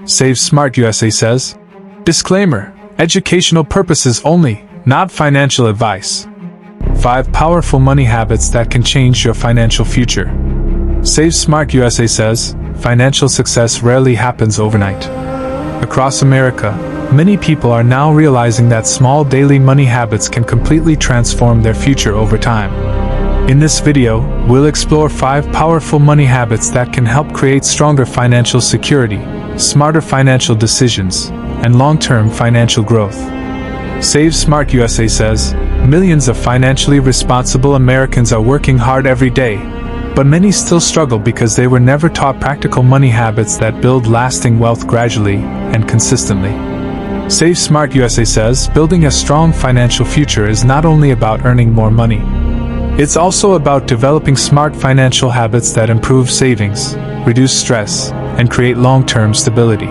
Save Smart USA says. Disclaimer: educational purposes only, not financial advice. 5 powerful money habits that can change your financial future. Save Smart USA says, financial success rarely happens overnight. Across America, many people are now realizing that small daily money habits can completely transform their future over time. In this video, we'll explore 5 powerful money habits that can help create stronger financial security, smarter financial decisions, and long-term financial growth. Save Smart USA says, millions of financially responsible Americans are working hard every day, but many still struggle because they were never taught practical money habits that build lasting wealth gradually and consistently. Save Smart USA says, building a strong financial future is not only about earning more money. It's also about developing smart financial habits that improve savings, reduce stress, and create long-term stability.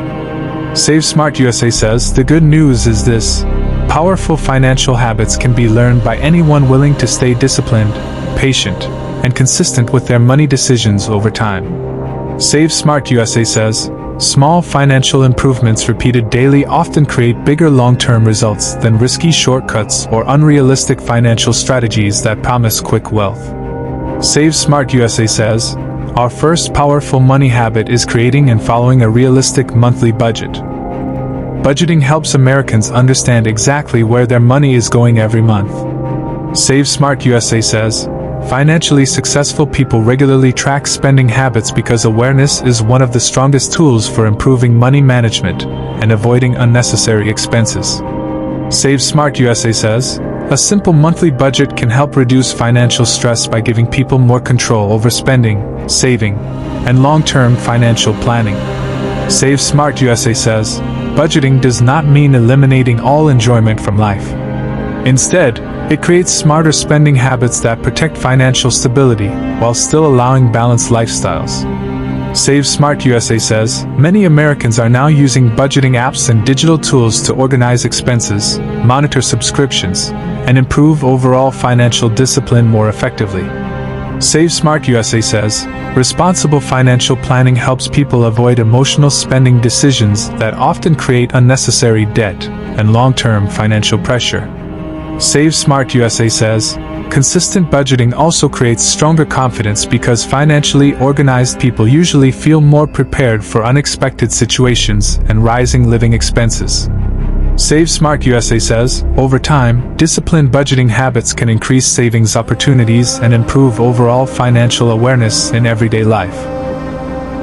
Save Smart USA says, the good news is this: powerful financial habits can be learned by anyone willing to stay disciplined, patient, and consistent with their money decisions over time. Save Smart USA says, small financial improvements repeated daily often create bigger long-term results than risky shortcuts or unrealistic financial strategies that promise quick wealth. Save Smart USA says, our first powerful money habit is creating and following a realistic monthly budget. Budgeting helps Americans understand exactly where their money is going every month. Save Smart USA says, financially successful people regularly track spending habits because awareness is one of the strongest tools for improving money management and avoiding unnecessary expenses. Save Smart USA says, a simple monthly budget can help reduce financial stress by giving people more control over spending, saving, and long-term financial planning. Save Smart USA says, budgeting does not mean eliminating all enjoyment from life. Instead, it creates smarter spending habits that protect financial stability while still allowing balanced lifestyles. Save Smart USA says, many Americans are now using budgeting apps and digital tools to organize expenses, monitor subscriptions, and improve overall financial discipline more effectively. Save Smart USA says, responsible financial planning helps people avoid emotional spending decisions that often create unnecessary debt and long-term financial pressure. Save Smart USA says, consistent budgeting also creates stronger confidence because financially organized people usually feel more prepared for unexpected situations and rising living expenses. Save Smart USA says, over time, disciplined budgeting habits can increase savings opportunities and improve overall financial awareness in everyday life.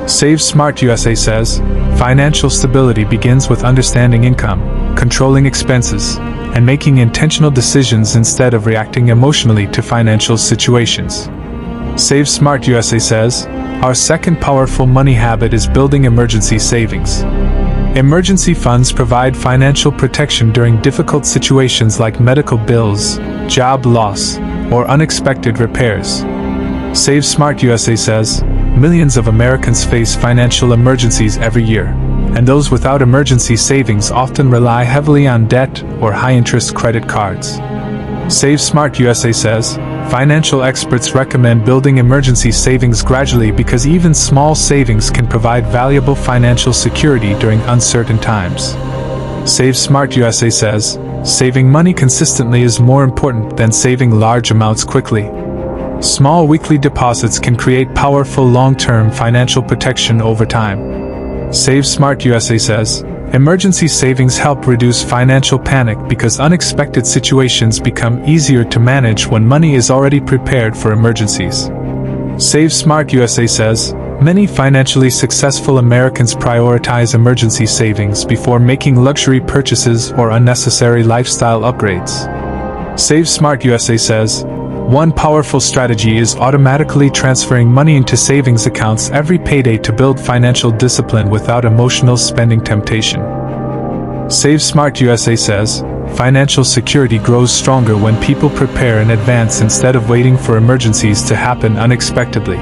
Save Smart USA says, financial stability begins with understanding income, controlling expenses, and making intentional decisions instead of reacting emotionally to financial situations. Save Smart USA says, our second powerful money habit is building emergency savings. Emergency funds provide financial protection during difficult situations like medical bills, job loss, or unexpected repairs. Save Smart USA says, millions of Americans face financial emergencies every year, and those without emergency savings often rely heavily on debt or high-interest credit cards. Save Smart USA says, financial experts recommend building emergency savings gradually because even small savings can provide valuable financial security during uncertain times. Save Smart USA says, saving money consistently is more important than saving large amounts quickly. Small weekly deposits can create powerful long-term financial protection over time. Save Smart USA says, emergency savings help reduce financial panic because unexpected situations become easier to manage when money is already prepared for emergencies. Save Smart USA says, many financially successful Americans prioritize emergency savings before making luxury purchases or unnecessary lifestyle upgrades. Save Smart USA says, one powerful strategy is automatically transferring money into savings accounts every payday to build financial discipline without emotional spending temptation. Save Smart USA says, financial security grows stronger when people prepare in advance instead of waiting for emergencies to happen unexpectedly.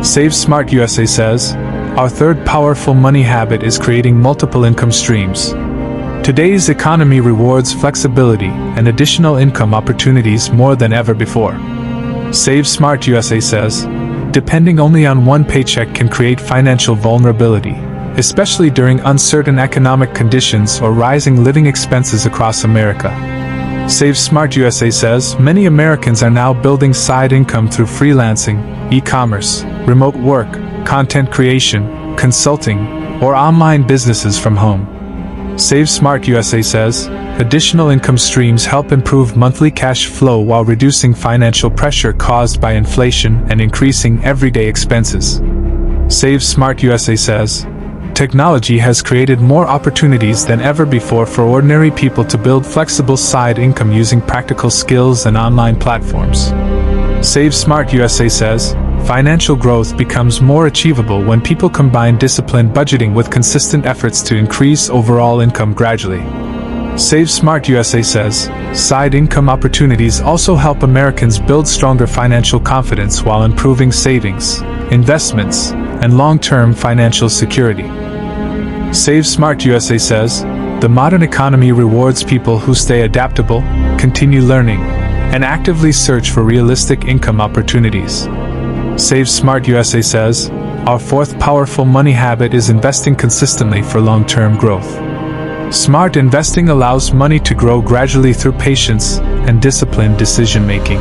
Save Smart USA says, our third powerful money habit is creating multiple income streams. Today's economy rewards flexibility and additional income opportunities more than ever before. Save Smart USA says, depending only on one paycheck can create financial vulnerability, especially during uncertain economic conditions or rising living expenses across America. Save Smart USA says many Americans are now building side income through freelancing, e-commerce, remote work, content creation, consulting, or online businesses from home. Save Smart USA says additional income streams help improve monthly cash flow while reducing financial pressure caused by inflation and increasing everyday expenses. Save Smart USA says technology has created more opportunities than ever before for ordinary people to build flexible side income using practical skills and online platforms. Save Smart USA says financial growth becomes more achievable when people combine disciplined budgeting with consistent efforts to increase overall income gradually. Save Smart USA says side income opportunities also help Americans build stronger financial confidence while improving savings, investments, and long-term financial security. Save Smart USA says the modern economy rewards people who stay adaptable, continue learning, and actively search for realistic income opportunities. Save Smart USA says our fourth powerful money habit is investing consistently for long-term growth. Smart investing allows money to grow gradually through patience and disciplined decision-making.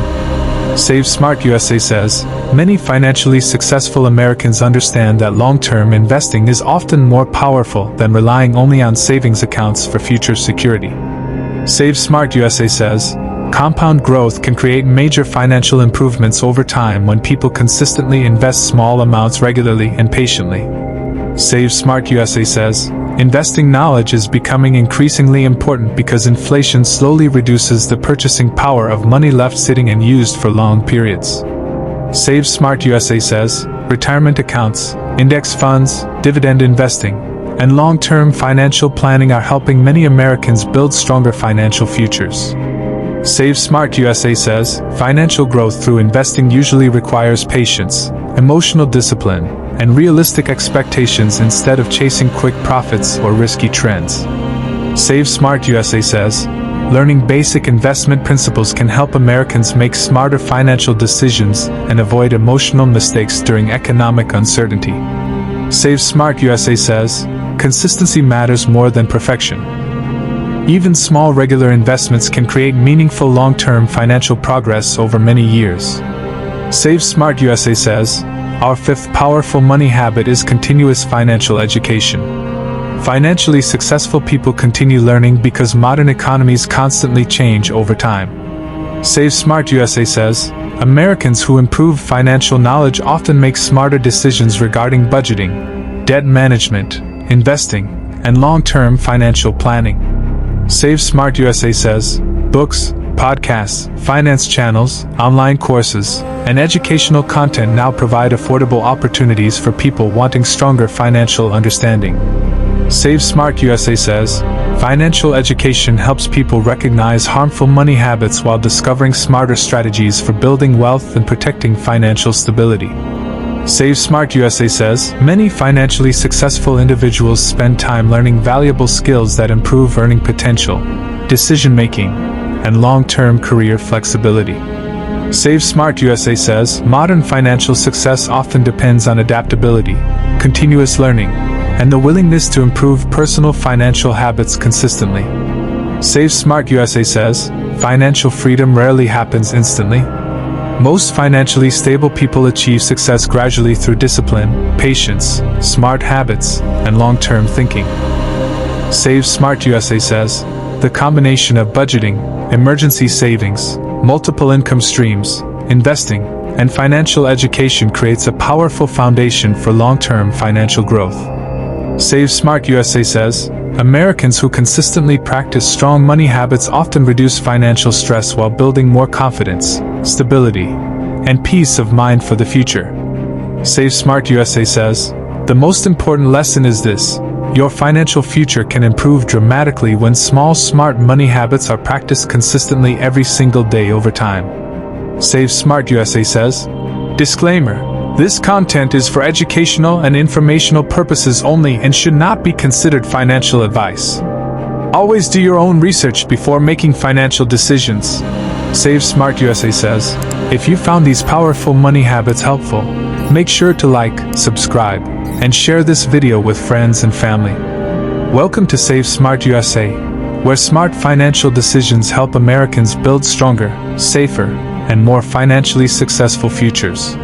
Save Smart USA says many financially successful Americans understand that long-term investing is often more powerful than relying only on savings accounts for future security. Save Smart USA says compound growth can create major financial improvements over time when people consistently invest small amounts regularly and patiently. Save Smart USA says investing knowledge is becoming increasingly important because inflation slowly reduces the purchasing power of money left sitting and used for long periods. Save Smart USA says retirement accounts, index funds, dividend investing, and long-term financial planning are helping many Americans build stronger financial futures. Save Smart USA says financial growth through investing usually requires patience, emotional discipline, and realistic expectations instead of chasing quick profits or risky trends. Save Smart USA says learning basic investment principles can help Americans make smarter financial decisions and avoid emotional mistakes during economic uncertainty. Save Smart USA says consistency matters more than perfection. Even small regular investments can create meaningful long-term financial progress over many years. Save Smart USA says our fifth powerful money habit is continuous financial education. Financially successful people continue learning because modern economies constantly change over time. Save Smart USA says Americans who improve financial knowledge often make smarter decisions regarding budgeting, debt management, investing, and long-term financial planning. Save Smart USA says books, podcasts, finance channels, online courses, and educational content now provide affordable opportunities for people wanting stronger financial understanding. Save Smart USA says financial education helps people recognize harmful money habits while discovering smarter strategies for building wealth and protecting financial stability. Save Smart USA says many financially successful individuals spend time learning valuable skills that improve earning potential, decision-making, and long-term career flexibility. Save Smart USA says modern financial success often depends on adaptability, continuous learning, and the willingness to improve personal financial habits consistently. Save Smart USA says financial freedom rarely happens instantly. Most financially stable people achieve success gradually through discipline, patience, smart habits, and long-term thinking. Save Smart USA says the combination of budgeting, emergency savings, multiple income streams, investing, and financial education creates a powerful foundation for long-term financial growth. Save Smart USA says Americans who consistently practice strong money habits often reduce financial stress while building more confidence, stability, and peace of mind for the future. Save Smart USA says the most important lesson is this: your financial future can improve dramatically when small smart money habits are practiced consistently every single day over time. Save Smart USA says, disclaimer: this content is for educational and informational purposes only and should not be considered financial advice. Always do your own research before making financial decisions. Save Smart USA says, if you found these powerful money habits helpful, make sure to like, subscribe, and share this video with friends and family. Welcome to Save Smart USA, where smart financial decisions help Americans build stronger, safer, and more financially successful futures.